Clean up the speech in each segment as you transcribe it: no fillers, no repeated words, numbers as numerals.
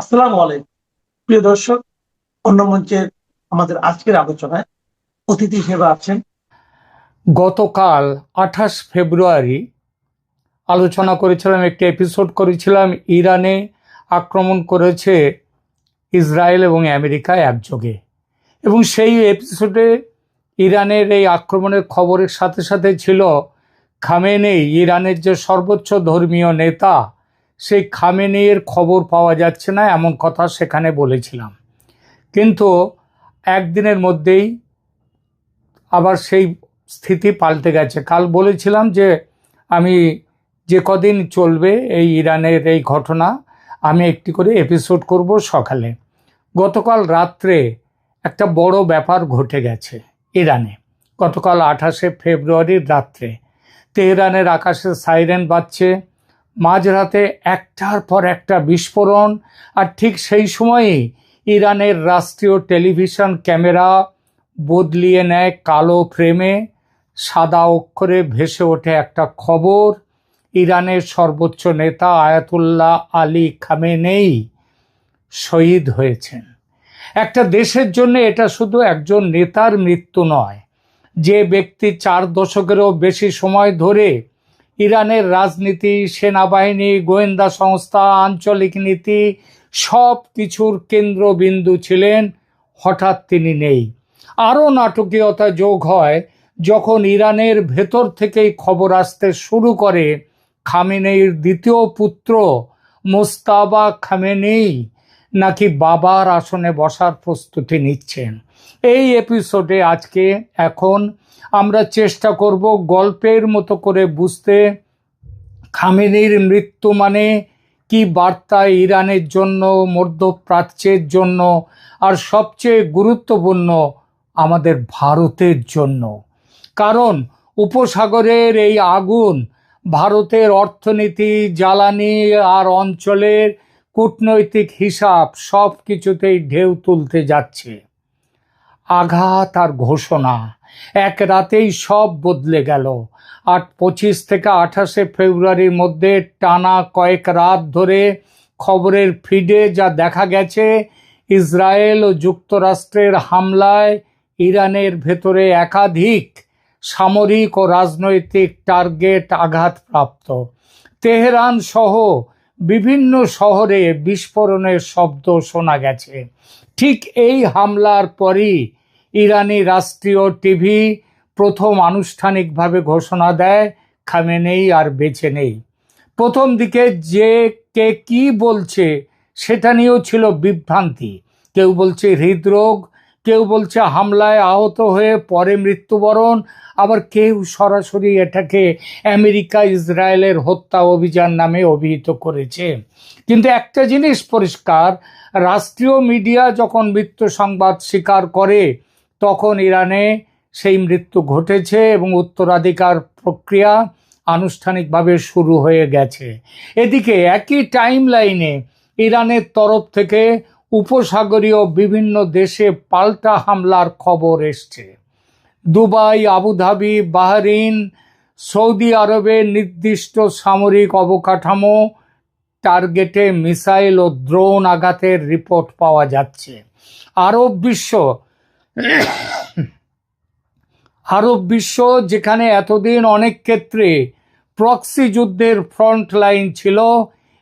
আসসালামু আলাইকুম। প্রিয় দর্শক, অন্য মঞ্চের আমাদের আজকের আলোচনায় অতিথি হিসেবে আছেন গতকাল 28 ফেব্রুয়ারি আলোচনা করেছিলাম, একটি এপিসোড করেছিলাম। ইরানে আক্রমণ করেছে ইসরায়েল এবং আমেরিকা একযোগে, এবং সেই এপিসোডে ইরানের এই আক্রমণের খবরের সাথে সাথে ছিল খামেনেই, ইরানের যে সর্বোচ্চ ধর্মীয় নেতা, সেই খামেনেইয়ের খবর পাওয়া যাচ্ছে না, এমন কথা সেখানে বলেছিলাম। কিন্তু একদিনের মধ্যেই আবার সেই স্থিতি পাল্টে গেছে। কাল বলেছিলাম যে আমি যে কদিন চলবে এই ইরানের এই ঘটনা, আমি একটি করে এপিসোড করব সকালে। গতকাল রাত্রে একটা বড় ব্যাপার ঘটে গেছে ইরানে। গতকাল 28 ফেব্রুয়ারির রাত্রে তেহরানের আকাশে সাইরেন বাজছে, মাঝরাতে একটার পর একটা বিস্ফোরণ। আর ঠিক সেই সময়েই ইরানের রাষ্ট্রীয় টেলিভিশন ক্যামেরা বদলিয়ে নেয় কালো ফ্রেমে, সাদা অক্ষরে ভেসে ওঠে একটা খবর: ইরানের সর্বোচ্চ নেতা আয়াতুল্লাহ আলী খামেনেই শহীদ হয়েছেন। একটা দেশের জন্য এটা শুধু একজন নেতার মৃত্যু নয়, যে ব্যক্তি 4 দশকেরও বেশি সময় ধরে ইরানের রাজনীতি, সেনাবাহিনী, গোয়েন্দা সংস্থা, আঞ্চলিক নীতি সব কিছুর কেন্দ্রবিন্দু ছিলেন, হঠাৎ তিনি নেই। আরও নাটকীয়তা যোগ হয় যখন ইরানের ভেতর থেকেই খবর আসতে শুরু করে খামেনেইর দ্বিতীয় পুত্র মোস্তাবা খামেনেই নাকি বাবার আসনে বসার প্রস্তুতি নিচ্ছেন। এই এপিসোডে আজকে এখন আমরা চেষ্টা করব গল্পের মতো করে বুঝতে খামেনেইর মৃত্যু মানে কি বার্তা ইরানের জন্য, মধ্যপ্রাচ্যের জন্য, আর সবচেয়ে গুরুত্বপূর্ণ আমাদের ভারতের জন্য। কারণ উপসাগরের এই আগুন ভারতের অর্থনীতি, জ্বালানি আর অঞ্চলের কূটনৈতিক হিসাব সব কিছুতেই ঢেউ তুলতে যাচ্ছে। আঘাত আর ঘোষণা এক রাতেই সব বদলে গেল। 25 থেকে 28 ফেব্রুয়ারির মধ্যে টানা কয়েক রাত ধরে খবরের ফিডে যা দেখা গেছে, ইসরায়েল ও যুক্তরাষ্ট্রের হামলায় ইরানের ভেতরে একাধিক সামরিক ও রাজনৈতিক টার্গেট আঘাতপ্রাপ্ত। তেহরান সহ বিভিন্ন শহরে বিস্ফোরণের শব্দ শোনা গেছে। ঠিক এই হামলার পরই ইরানি রাষ্ট্রীয় টিভি প্রথম আনুষ্ঠানিকভাবে ঘোষণা দেয় খামেনেই আর বেঁচে নেই। প্রথম দিকে যে কে কি বলছে সেটা নিয়েও ছিল বিভ্রান্তি। কেউ বলছে হৃদরোগ, কেউ বলছে হামলায় আহত হয়ে পরে মৃত্যুবরণ, আবার কেউ সরাসরি এটাকে আমেরিকা ইসরায়েলের হত্যা অভিযান নামে অভিহিত করেছে। কিন্তু একটা জিনিস পরিষ্কার, রাষ্ট্রীয় মিডিয়া যখন মৃত্যু সংবাদ স্বীকার করে তখন ইরানে সেই মৃত্যু ঘটেছে এবং উত্তরাধিকার প্রক্রিয়া আনুষ্ঠানিকভাবে শুরু হয়ে গেছে। এদিকে একই টাইম লাইনে ইরানের তরফ থেকে উপসাগরীয় বিভিন্ন দেশে পাল্টা হামলার খবর এসছে। দুবাই, আবুধাবি, বাহরিন, সৌদি আরবে নির্দিষ্ট সামরিক অবকাঠামো টার্গেটে মিসাইল ও ড্রোন আঘাতের রিপোর্ট পাওয়া যাচ্ছে। আরব বিশ্ব যেখানে এতদিন অনেক ক্ষেত্রে প্রক্সি যুদ্ধের ফ্রন্ট লাইন ছিল,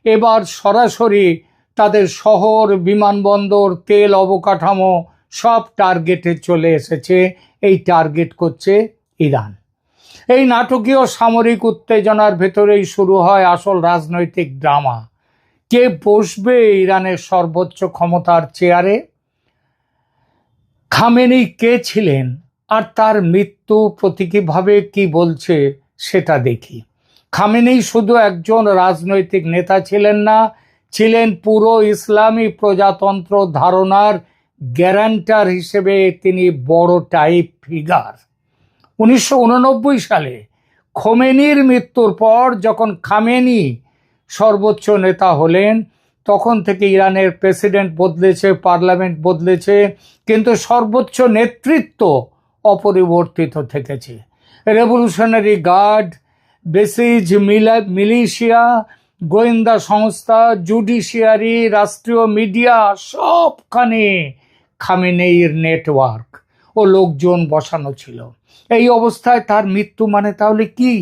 এবার সরাসরি তাদের শহর, বিমানবন্দর, তেল অবকাঠামো সব টার্গেটে চলে এসেছে। এই টার্গেট করছে ইরান। এই নাটকীয় সামরিক উত্তেজনার ভেতরেই শুরু হয় আসল রাজনৈতিক ড্রামা। কে বসবে ইরানের সর্বোচ্চ ক্ষমতার চেয়ারে? খামেনেই কে ছিলেন আর তার মৃত্যু প্রতীকীভাবে কি বলছে সেটা দেখি। খামেনেই শুধু একজন রাজনৈতিক নেতা ছিলেন না, ছিলেন পুরো ইসলামী প্রজাতন্ত্র ধারণার গ্যারান্টার হিসেবে তিনি বড় টাইপ ফিগার। 1989 সালে খোমেনির মৃত্যুর পর যখন খামেনি সর্বোচ্চ নেতা হলেন, তখন থেকে ইরানের প্রেসিডেন্ট বদলেছে, পার্লামেন্ট বদলেছে, কিন্তু সর্বোচ্চ নেতৃত্ব অপরিবর্তিত থেকেছে। রেভলিউশনারি গার্ড, বেসিজ মিলিশিয়া, গোয়েন্দা সংস্থা, জুডিশিয়ারি, রাষ্ট্রীয় মিডিয়া সবখানে খামেনেইর নেটওয়ার্ক ও লোকজন বসানো ছিল। এই অবস্থায় তার মৃত্যু মানে তাহলে কি?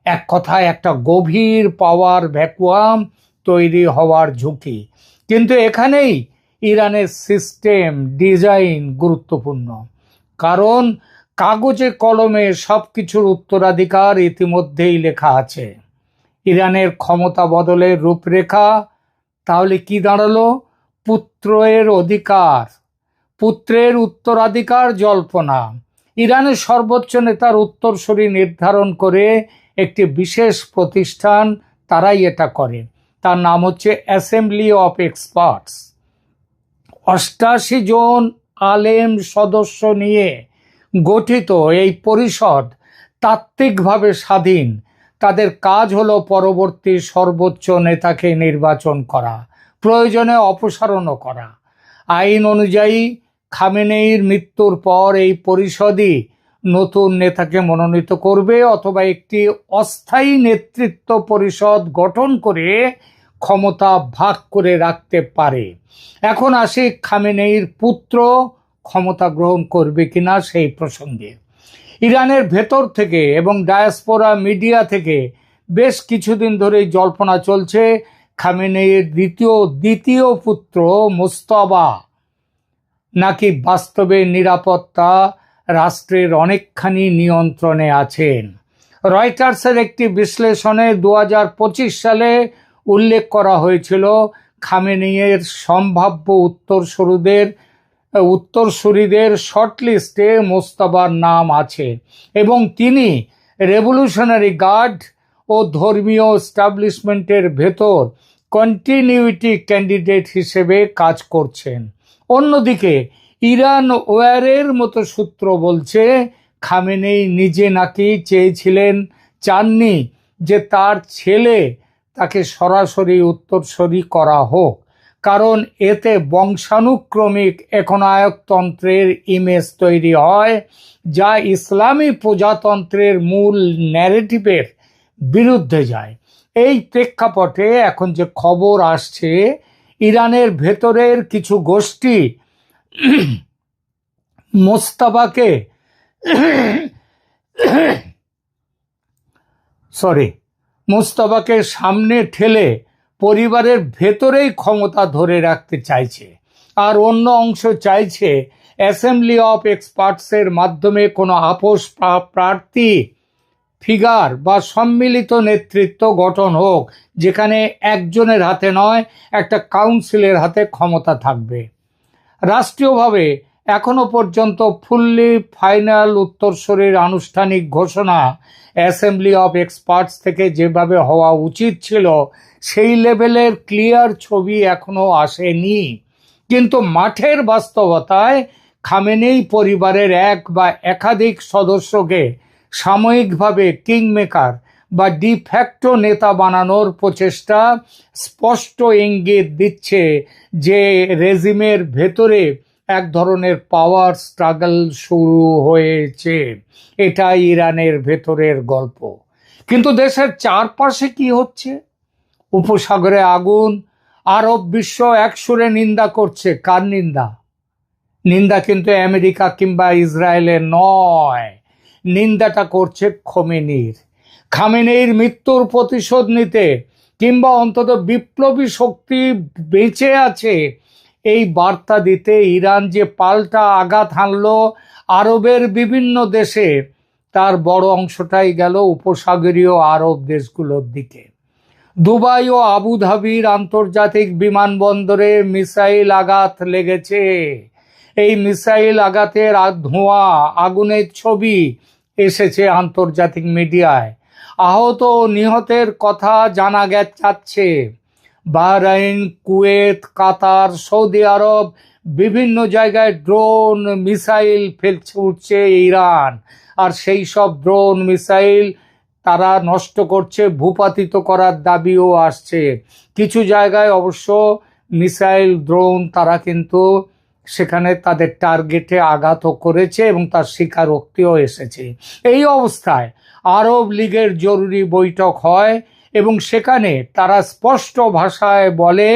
এক কথায় একটা গভীর পাওয়ার ভ্যাকুয়াম তৈরি হওয়ার ঝুঁকি। কিন্তু এখানেই ইরানের সিস্টেম ডিজাইন গুরুত্বপূর্ণ, কারণ কাগজে কলমে সবকিছুর উত্তরাধিকার ইতিমধ্যেই লেখা আছে। ইরানের ক্ষমতা বদলের রূপরেখা তাহলে কি দাঁড়ালো? পুত্রের অধিকার, পুত্রের উত্তরাধিকার জল্পনা। ইরানের সর্বোচ্চ নেতার উত্তরসূরি নির্ধারণ করে একটি বিশেষ প্রতিষ্ঠান, তারাই এটা করে। তার নাম হচ্ছে অ্যাসেম্বলি অফ এক্সপার্টস। 88 জন আলেম সদস্য নিয়ে গঠিত এই পরিষদ তাত্ত্বিকভাবে স্বাধীন। তাদের কাজ হলো পরবর্তী সর্বোচ্চ নেতাকে নির্বাচন করা, প্রয়োজনে অপসারণও করা। আইন অনুযায়ী খামেনেইর মৃত্যুর পর এই পরিষদই নতুন নেতাকে মনোনীত করবে, অথবা একটি অস্থায়ী নেতৃত্ব পরিষদ গঠন করে ক্ষমতা ভাগ করে রাখতে পারে। এখন আসি খামেনেইর পুত্র ক্ষমতা গ্রহণ করবে কিনা সেই প্রসঙ্গে। ইরানের ভেতর থেকে এবং ডায়াসপোরা মিডিয়া থেকে বেশ কিছুদিন ধরেই জল্পনা চলছে খামেনেইর দ্বিতীয় পুত্র মুজতবা নাকি বাস্তবে নিরাপত্তা রাষ্ট্রের অনেকখানি নিয়ন্ত্রণে আছেন। রয়টার্সের একটি বিশ্লেষণে 2025 সালে উল্লেখ করা হয়েছিল খামেনেইয়ের সম্ভাব্য উত্তরসূরিদের শর্টলিস্টে মোস্তফার নাম আছে, এবং তিনি রেভলিউশনারি গার্ড ও ধর্মীয় এস্টাবলিশমেন্টের ভেতর কন্টিনিউইটি ক্যান্ডিডেট হিসেবে কাজ করছেন। অন্যদিকে ইরান ওয়ারের মতো সূত্র বলছে খামেনেই নিজে নাকি চাননি যে তার ছেলে তাকে সরাসরি উত্তরসূরি করা হোক, কারণ এতে বংশানুক্রমিক একনায়কতন্ত্রের ইমেজ তৈরি হয়, যা ইসলামী প্রজাতন্ত্রের মূল ন্যারেটিভের বিরুদ্ধে যায়। এই প্রেক্ষাপটে এখন যে খবর আসছে, ইরানের ভেতরের কিছু গোষ্ঠী মুস্তাফাকে সামনে ঠেলে পরিবারের ভেতরেই ক্ষমতা ধরে রাখতে চাইছে, আর অন্য অংশ চাইছে অ্যাসেম্বলি অফ এক্সপার্টসের মাধ্যমে কোনো আপোষ প্রার্থী ফিগার বা সম্মিলিত নেতৃত্ব গঠন হোক, যেখানে একজনের হাতে নয়, একটা কাউন্সিলের হাতে ক্ষমতা থাকবে। রাষ্ট্রীয়ভাবে এখনো পর্যন্ত ফুললি ফাইনাল উত্তরসূরির আনুষ্ঠানিক ঘোষণা অ্যাসেম্বলি অফ এক্সপার্টস থেকে যেভাবে হওয়া উচিত ছিল, সেই লেভেলের ক্লিয়ার ছবি এখনো আসেনি। কিন্তু মাঠের বাস্তবতায় খামেনেই পরিবারের এক বা একাধিক সদস্যকে সাময়িকভাবে কিংমেকার বা ডিফ্যাক্টো নেতা বানানোর প্রচেষ্টা স্পষ্ট ইঙ্গিত দিচ্ছে যে রেজিমের ভেতরে এক ধরনের পাওয়ার স্ট্রাগল শুরু হয়েছে। এটা ইরানের ভেতরের গল্প। কিন্তু দেশের চারপাশে কি হচ্ছে? উপসাগরে আগুন, আরব বিশ্ব একসুরে নিন্দা করছে। কার নিন্দা? নিন্দা কিন্তু আমেরিকা কিংবা ইসরায়েলের নয়, নিন্দাটা করছে খামেনেইর মৃত্যুর প্রতিশোধ নিতে, কিংবা অন্তত বিপ্লবী শক্তি বেঁচে আছে এই বার্তা দিতে ইরান যে পাল্টা আঘাত হানল আরবের বিভিন্ন দেশে, তার বড় অংশটাই গেল উপসাগরীয় আরব দেশগুলোর দিকে। দুবাই ও আবুধাবির আন্তর্জাতিক বিমানবন্দরে মিসাইল আঘাত লেগেছে। এই মিসাইল আঘাতের ধোঁয়া, আগুনের ছবি এসেছে আন্তর্জাতিক মিডিয়ায়। আহত ও নিহতের কথা জানা যাচ্ছে। বাহরাইন, কুয়েত, কাতার, সৌদি আরব, বিভিন্ন জায়গায় ড্রোন মিসাইল উঠছে ইরান, আর সেই সব ড্রোন মিসাইল তারা নষ্ট করছে, ভূপাতিত করার দাবিও আসছে। কিছু জায়গায় অবশ্য মিসাইল ড্রোন তারা কিন্তু সেখানে তাদের টার্গেটে আঘাতও করেছে এবং তার স্বীকারোক্তিও এসেছে। এই অবস্থায় আরব লীগের জরুরি বৈঠক হয় এবং সেখানে তারা স্পষ্ট ভাষায় বলে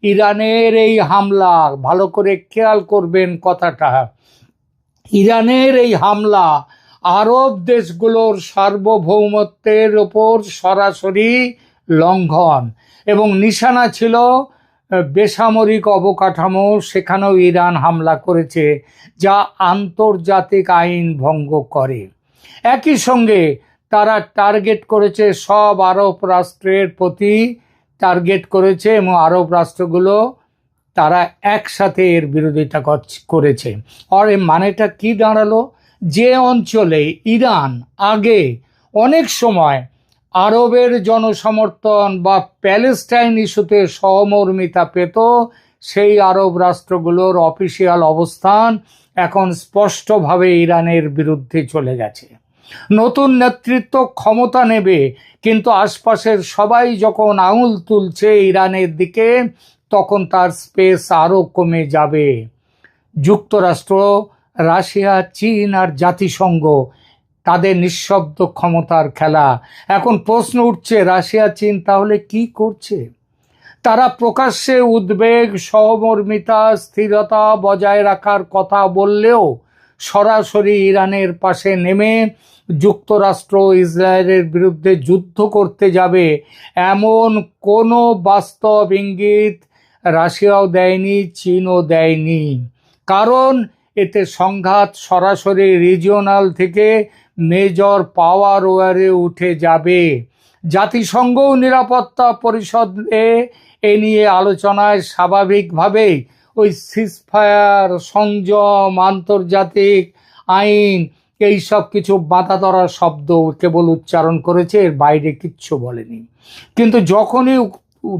ইরানের এই হামলা, ভালো করে খেয়াল করবেন কথাটা, ইরানের এই হামলা আরব দেশগুলোর সার্বভৌমত্বের ওপর সরাসরি লঙ্ঘন, এবং নিশানা ছিল বেসামরিক অবকাঠামো, সেখানেও ইরান হামলা করেছে, যা আন্তর্জাতিক আইন ভঙ্গ করে। একই সঙ্গে তারা টার্গেট করেছে সব আরব রাষ্ট্রের প্রতি, টার্গেট করেছে, এবং আরব রাষ্ট্রগুলো তারা একসাথে এর বিরোধিতা করেছে। আর এর মানেটা কি দাঁড়ালো? যে অঞ্চলে ইরান আগে অনেক সময় আরবের জনসমর্থন বা প্যালেস্টাইন ইস্যুতে সহমর্মিতা পেত, সেই আরব রাষ্ট্রগুলোর অফিসিয়াল অবস্থান এখন স্পষ্টভাবে ইরানের বিরুদ্ধে চলে গেছে। নতুন নেতৃত্ব ক্ষমতা নেবে, কিন্তু আশপাশের সবাই যখন আঙুল তুলছে ইরানের দিকে, তখন তার স্পেস আরও কমে যাবে। যুক্তরাষ্ট্র, রাশিয়া, চীন আর জাতিসংঘ, তাদের নিঃশব্দ ক্ষমতার খেলা। এখন প্রশ্ন উঠছে, রাশিয়া চীন তাহলে কি করছে? তারা প্রকাশ্যে উদ্বেগ, সহমর্মিতা, স্থিরতা বজায় রাখার কথা বললেও সরাসরি ইরানের পাশে নেমে যুক্তরাষ্ট্র ইসরায়েলের বিরুদ্ধে যুদ্ধ করতে যাবে এমন কোনো বাস্তব ইঙ্গিত রাশিয়াও দেয়নি, চীনও দেয়নি। কারণ এতে সংঘাত সরাসরি রিজিওনাল থেকে মেজর পাওয়ার ওয়ারে উঠে যাবে। জাতিসংঘ নিরাপত্তা পরিষদে এ নিয়ে আলোচনায় স্বাভাবিকভাবেই ওই সিজফায়ার, সংযম, আন্তর্জাতিক আইন, এই সব কিছু বাধা ধরার শব্দ কেবল উচ্চারণ করেছে, এর বাইরে কিচ্ছু বলেনি। কিন্তু যখনই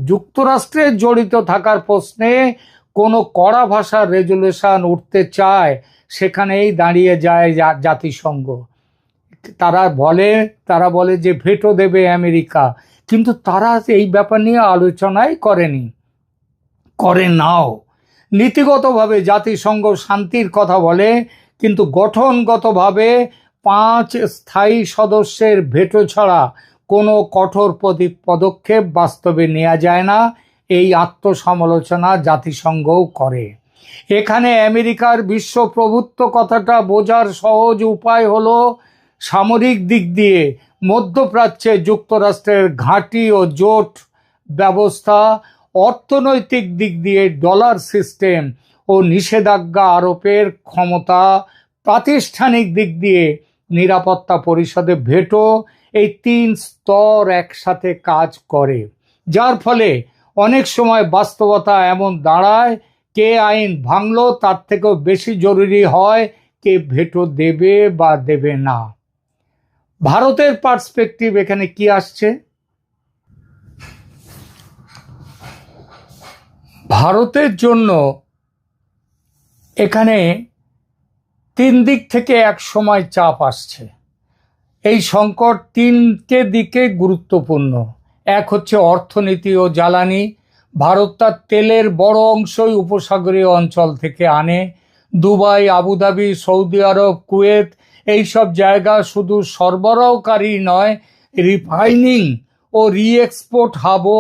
যুক্তরাষ্ট্রের জড়িত থাকার প্রশ্নে কোনো কড়া ভাষার রেজুলেশন উঠতে চায়, সেখানেই দাঁড়িয়ে যায় জাতিসংঘ। তারা বলে যে ভেটো দেবে আমেরিকা, কিন্তু তারা এই ব্যাপার নিয়ে আলোচনাই করে নাও। নীতিগতভাবে জাতিসংঘ শান্তির কথা বলে, কিন্তু গঠনগতভাবে 5 স্থায়ী সদস্যের ভেটো ছাড়া কোনো কঠোর পদক্ষেপ বাস্তবে নেওয়া যায় না। এই আত্মসমালোচনা জাতিসংঘও করে। এখানে আমেরিকার বিশ্বপ্রভুত্ব কথাটা বোঝার সহজ উপায় হলো, সামরিক দিক দিয়ে মধ্যপ্রাচ্যে যুক্তরাষ্ট্রের ঘাঁটি ও জোট ব্যবস্থা, অর্থনৈতিক দিক দিয়ে ডলার সিস্টেম ও নিষেধাজ্ঞা আরোপের ক্ষমতা, প্রাতিষ্ঠানিক দিক দিয়ে নিরাপত্তা পরিষদে ভেটো, এই 3 স্তর একসাথে কাজ করে, যার ফলে অনেক সময় বাস্তবতা এমন দাঁড়ায়, কে আইন ভাঙলো তার থেকেও বেশি জরুরি হয় কে ভেটো দেবে বা দেবে না। ভারতের পার্সপেক্টিভ এখানে কি আসছে? ভারতের জন্য এখানে 3 দিক থেকে এক সময় চাপ আসছে। এই সংকট 3টে দিকে গুরুত্বপূর্ণ। এক হচ্ছে অর্থনীতি ও জ্বালানি। ভারত তার তেলের বড় অংশই উপসাগরীয় অঞ্চল থেকে আনে। দুবাই, আবুধাবি, সৌদি আরব, কুয়েত, এইসব জায়গা শুধু সরবরাহকারী নয়, রিফাইনিং ও রিএক্সপোর্ট হাবও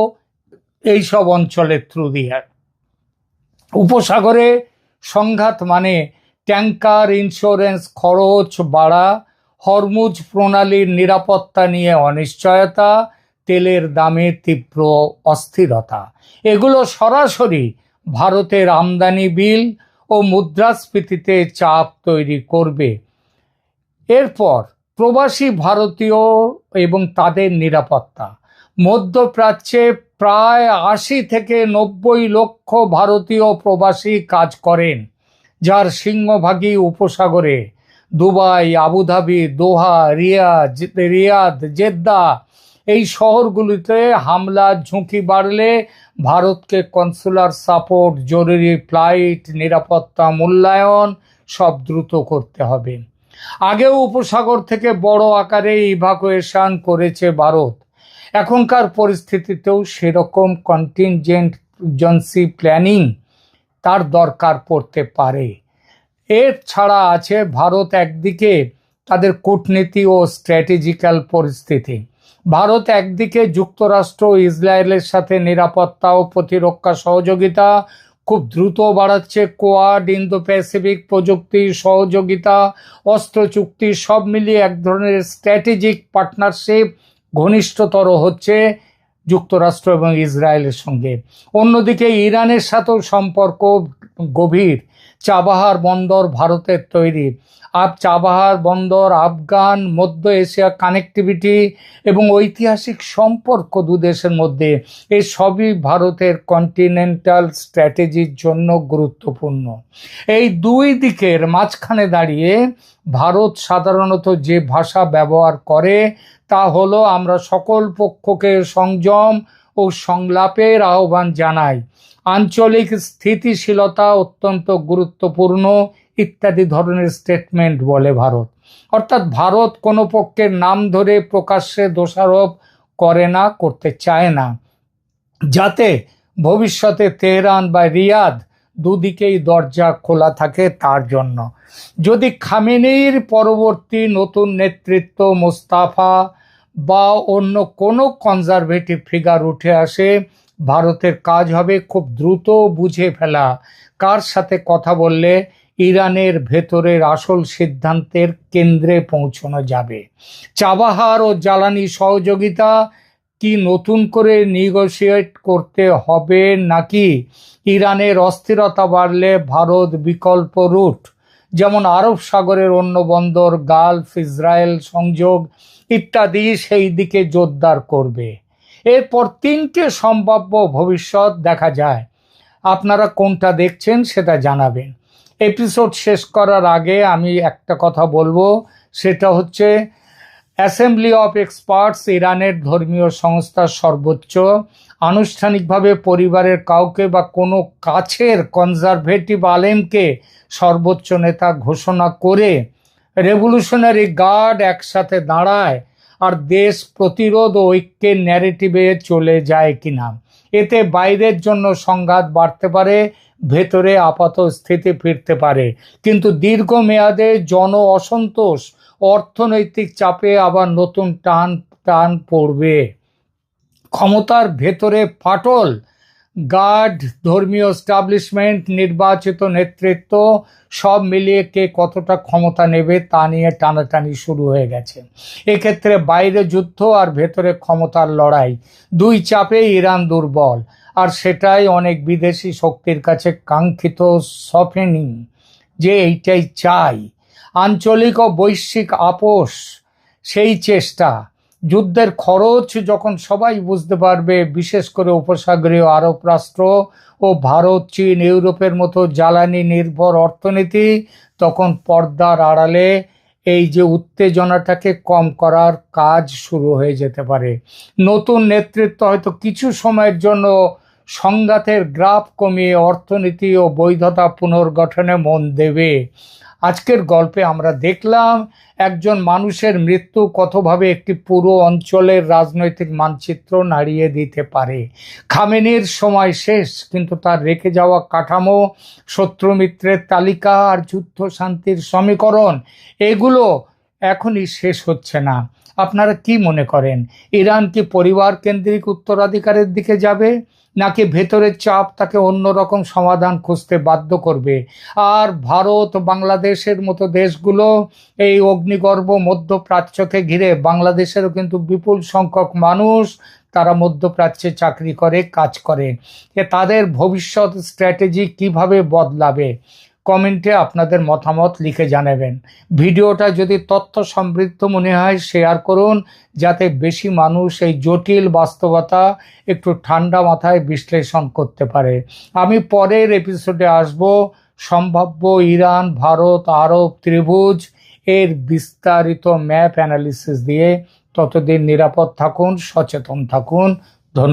এইসব অঞ্চলের থ্রু দিয়ে। উপসাগরে সংঘাত মানে ট্যাঙ্কার ইন্স্যুরেন্স খরচ বাড়া, হরমুজ প্রণালীর নিরাপত্তা নিয়ে অনিশ্চয়তা, তেলের দামে তীব্র অস্থিরতা। এগুলো সরাসরি ভারতের আমদানি বিল ও মুদ্রাস্ফীতিতে চাপ তৈরি করবে। এরপর প্রবাসী ভারতীয় এবং তাদের নিরাপত্তা। মধ্যপ্রাচ্যে প্রায় 80 থেকে 90 লক্ষ ভারতীয় প্রবাসী কাজ করেন, যার সিংহভাগই উপসাগরে। দুবাই, আবুধাবি, দোহা, রিয়াদ, জেদ্দা, এই শহরগুলিতে হামলার ঝুঁকি বাড়লে ভারতকে কনসুলার সাপোর্ট, জরুরি ফ্লাইট, নিরাপত্তা মূল্যায়ন সব দ্রুত করতে হবে। আগেও উপসাগর থেকে বড় আকারে ইভাকুয়েশন করেছে ভারত। এখনকার পরিস্থিতিতেও সেরকম কন্টিনজেন্সি প্ল্যানিং তার দরকার পড়তে পারে। এর ছাড়া আছে ভারত একদিকে তাদের কূটনীতি ও স্ট্র্যাটেজিক্যাল পরিস্থিতি, ভারত একদিকে যুক্তরাষ্ট্র ও ইসরায়েলের সাথে নিরাপত্তা ও প্রতিরক্ষা সহযোগিতা খুব দ্রুত বাড়াচ্ছে। কোয়াড, ইন্দো প্যাসিফিক প্রযুক্তি সহযোগিতা, অস্ত্র চুক্তি সব মিলিয়ে এক ধরনের স্ট্র্যাটেজিক পার্টনারশিপ ঘনিষ্ঠতর হচ্ছে যুক্তরাষ্ট্র এবং ইসরায়েলের সঙ্গে। অন্যদিকে ইরানের সাথেও সম্পর্ক গভীর। চাবাহার বন্দর ভারতের তৈরি। চাবাহার বন্দর, আফগান, মধ্য এশিয়া কানেক্টিভিটি এবং ঐতিহাসিক সম্পর্ক দুদেশের মধ্যে, এই সবই ভারতের কন্টিনেন্টাল স্ট্র্যাটেজির জন্য গুরুত্বপূর্ণ। এই দুই দিকের মাঝখানে দাঁড়িয়ে ভারত সাধারণত যে ভাষা ব্যবহার করে তা হলো, আমরা সকল পক্ষকে সংযম ও সংলাপের আহ্বান জানাই, আঞ্চলিক স্থিতিশীলতা অত্যন্ত গুরুত্বপূর্ণ ইত্যাদি ধরনের স্টেটমেন্ট বলে ভারত। অর্থাৎ ভারত কোনো পক্ষের নাম ধরে প্রকাশ্যে দোষারোপ করে না, করতে চায় না, যাতে ভবিষ্যতে তেহরান বা রিয়াদ দুদিকেই দরজা খোলা থাকে তার জন্য। যদি খামেনেইর পরবর্তী নতুন নেতৃত্ব মোস্তাফা বা অন্য কোনো কনজারভেটিভ ফিগার উঠে আসে, ভারতের কাজ হবে খুব দ্রুত বুঝে ফেলা কার সাথে কথা বললে ইরানের ভেতরের আসল সিদ্ধান্তের কেন্দ্রে পৌঁছানো যাবে। চাবাহার ও জ্বালানি সহযোগিতা কি নতুন করে নেগোশিয়েট করতে হবে, নাকি ইরানের অস্থিরতা বাড়লে ভারত বিকল্প রুট যেমন আরব সাগরের অন্য বন্দর, গালফ, ইসরায়েল সংযোগ ইত্যাদি সেই দিকে জোরদার করবে? এরপর তিনটে সম্ভাব্য ভবিষ্যৎ দেখা যায়। আপনারা কোনটা দেখছেন সেটা জানাবেন। এপিসোড শেষ করার আগে আমি একটা কথা বলবো, সেটা হচ্ছে অ্যাসেম্বলি অফ এক্সপার্টস, ইরানের ধর্মীয় সংস্থার সর্বোচ্চ, আনুষ্ঠানিকভাবে পরিবারের কাউকে বা কোনো কাছের কনজারভেটিভ আলেমকে সর্বোচ্চ নেতা ঘোষণা করে রেভলিউশনারি গার্ড একসাথে দাঁড়ায় আর দেশ প্রতিরোধ ও ঐক্যের ন্যারেটিভে চলে যায় কিনা। এতে বাইরের জন্য সংঘাত বাড়তে পারে, ভেতরে আপাত স্থিতি ফিরতে পারে, কিন্তু দীর্ঘমেয়াদে জন অসন্তোষ, অর্থনৈতিক চাপে আবার নতুন টান পড়বে। ক্ষমতার ভেতরে ফাটল, গার্ড, ধর্মীয় এস্টাবলিশমেন্ট, নির্বাচিত নেতৃত্ব সব মিলিয়ে কে কতটা ক্ষমতা নেবে তা নিয়ে টানাটানি শুরু হয়ে গেছে। এক্ষেত্রে বাইরে যুদ্ধ আর ভেতরে ক্ষমতার লড়াই, দুই চাপে ইরান দুর্বল, আর সেটাই অনেক বিদেশি শক্তির কাছে কাঙ্ক্ষিত সফেনিং, যে এইটাই চাই। আঞ্চলিক ও বৈশ্বিক আপোষ, সেই চেষ্টা। যুদ্ধের খরচ যখন সবাই বুঝতে পারবে, বিশেষ করে উপসাগরীয় আরব রাষ্ট্র ও ভারত, চীন, ইউরোপের মতো জ্বালানি নির্ভর অর্থনীতি, তখন পর্দার আড়ালে এই যে উত্তেজনাটাকে কম করার কাজ শুরু হয়ে যেতে পারে। নতুন নেতৃত্ব হয়তো কিছু সময়ের জন্য সংঘাতের গ্রাফ কমিয়ে অর্থনীতি ও বৈধতা পুনর্গঠনে মন দেবে। আজকের গল্পে আমরা দেখলাম একজন মানুষের মৃত্যু কতভাবে একটি পুরো অঞ্চলের রাজনৈতিক মানচিত্র নাড়িয়ে দিতে পারে। খামেনির সময় শেষ, কিন্তু তার রেখে যাওয়া কাঠামো, শত্রু মিত্রের তালিকা আর যুদ্ধ শান্তির সমীকরণ, এগুলো এখনই শেষ হচ্ছে না। আপনারা কি মনে করেন, ইরান কি পরিবার কেন্দ্রিক উত্তরাধিকারের দিকে যাবে, নাকি ভেতরের চাপ তাকে অন্যরকম সমাধান খুঁজতে বাধ্য করবে? আর ভারত, বাংলাদেশের মতো দেশগুলো, এই অগ্নিগর্ভ মধ্যপ্রাচ্যকে ঘিরে, বাংলাদেশেরও কিন্তু বিপুল সংখ্যক মানুষ তারা মধ্যপ্রাচ্যে চাকরি করে, কাজ করে। তাদের ভবিষ্যৎ স্ট্র্যাটেজি কিভাবে বদলাবে? কমেন্টে আপনাদের মতামত লিখে জানাবেন। ভিডিওটা যদি তথ্য সমৃদ্ধ মনে হয় শেয়ার করুন, যাতে বেশি মানুষ এই জটিল বাস্তবতা একটু ঠান্ডা মাথায় বিশ্লেষণ করতে পারে। আমি পরের এপিসোডে আসব সম্ভাব্য ইরান, ভারত, আরব ত্রিভুজ এর বিস্তারিত ম্যাপ অ্যানালিসিস দিয়ে। ততদিন নিরাপদ থাকুন, সচেতন থাকুন। ধন্যবাদ।